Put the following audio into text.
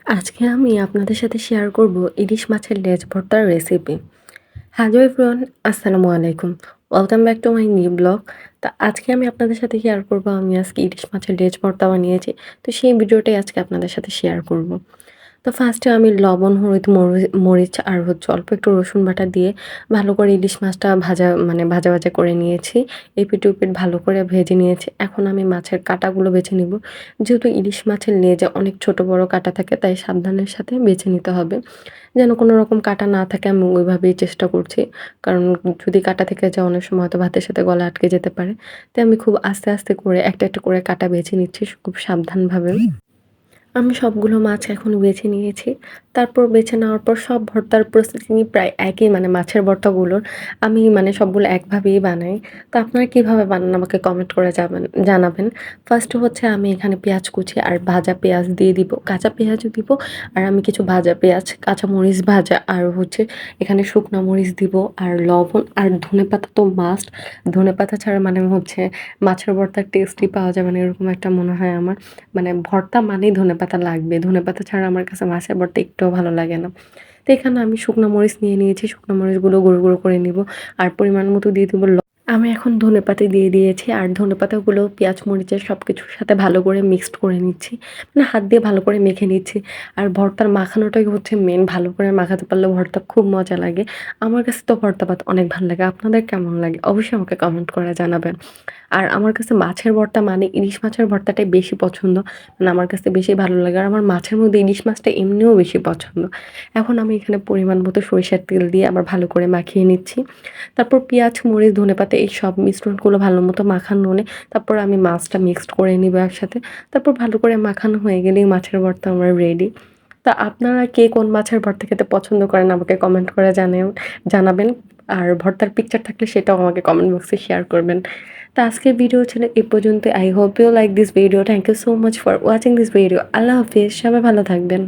আজকে আমি আপনাদের সাথে শেয়ার করব ইলিশ মাছের লেজ ভর্তার রেসিপি। হ্যালো এভরিওয়ান, আসসালামু আলাইকুম। Welcome back to my new blog. তো আজকে আমি আপনাদের সাথে শেয়ার করব আমি আজকে ইলিশ মাছের লেজ ভর্তা বানিয়েছি। তো সেই ভিডিওটাই আজকে আপনাদের সাথে শেয়ার করব। তো ফার্স্টে আমি লবণ, হলুদ, মরিচ আর অল্প একটু রসুন বাটা দিয়ে ভালো করে ইলিশ মাছটা ভাজা করে নিয়েছি। এপিঠ ওপিঠ ভালো করে ভেজে নিয়েছি। এখন আমি মাছের কাঁটাগুলো বেছে নিব। যেহেতু ইলিশ মাছের লেজে অনেক ছোট বড় কাঁটা থাকে, তাই সাবধানের সাথে বেছে নিতে হবে। যেন কোনো রকম কাঁটা না থাকে, আমি ওইভাবেই চেষ্টা করছি। কারণ যদি কাঁটা থেকে যায় অনেক সময় হয়তো ভাতের সাথে গলা আটকে যেতে পারে। তাই আমি খুব আস্তে করে একটা করে কাঁটা বেছে নিচ্ছি খুব সাবধানভাবে। আমি সবগুলো মাছ এখন বেছে নিয়েছি। তারপর বেছে নেওয়ার পর সব ভর্তার প্রসেসিংই প্রায় একই, মাছের ভর্তাগুলোর আমি সবগুলো একভাবেই বানাই। তো আপনারা কিভাবে বানান আমাকে কমেন্ট করে জানাবেন। ফার্স্টে হচ্ছে আমি এখানে পেঁয়াজ কুচি আর ভাজা পেঁয়াজ দিয়ে দিব, কাঁচা পেঁয়াজও দিব। আর আমি কিছু ভাজা পেঁয়াজ, কাঁচা মরিচ ভাজা আর হচ্ছে এখানে শুকনা মরিচ দিব আর লবণ আর ধনেপাতা তো মাস্ট। ধনেপাতা ছাড়া হচ্ছে মাছের ভর্তার টেস্টই পাওয়া যাবে না, এরকম একটা মনে হয় আমার। ভর্তা মানেই ধনেপাতা লাগবে। ধনেপাতা ছাড়া আমার কাছে মাছের ভর্তা একটুও ভালো লাগে না। তো এখানে আমি শুকনো মরিচ নিয়ে নিয়েছি। শুকনো মরিচগুলো গুঁড়ো করে নিব। আর পরিমাণ মতো দিয়ে দিব আমি এখন ধনেপাতা দিয়ে দিয়েছি। আর ধনেপাতাগুলো পেঁয়াজ মরিচের সবকিছুর সাথে ভালো করে মিক্সড করে নিচ্ছি। হাত দিয়ে ভালো করে মেখে নিচ্ছি। আর ভর্তার মাখানোটাই হচ্ছে মেন। ভালো করে মাখাতে পারলে ভর্তা খুব মজা লাগে। আমার কাছে তো ভর্তা ভাত অনেক ভালো লাগে। আপনাদের কেমন লাগে অবশ্যই আমাকে কমেন্ট করে জানাবেন। আর আমার কাছে মাছের ভর্তা মানে ইলিশ মাছের ভর্তাটাই বেশি পছন্দ। আমার কাছে বেশি ভালো লাগে। আর আমার মাছের মধ্যে ইলিশ মাছটা এমনিও বেশি পছন্দ। এখন আমি এখানে পরিমাণ মতো সরিষার তেল দিয়ে আবার ভালো করে মাখিয়ে নিচ্ছি। তারপর পেঁয়াজ, মরিচ, ধনেপাতা এই সব মিশ্রণগুলো ভালো মতো মাখানো হলে তারপর আমি মাছটা মিক্সড করে নিব একসাথে। তারপর ভালো করে মাখানো হয়ে গেলেই মাছের ভর্তা আমার রেডি। তা আপনারা কে কোন মাছের ভর্তা খেতে পছন্দ করেন আমাকে কমেন্ট করে জানাবেন। আর ভর্তার পিকচার থাকলে সেটাও আমাকে কমেন্ট বক্সে শেয়ার করবেন। তো আজকের ভিডিও ছিল এই পর্যন্ত। I hope you like this video. Thank you so much for watching this video. আল্লাহ হাফিজ। সবাই ভালো থাকবেন।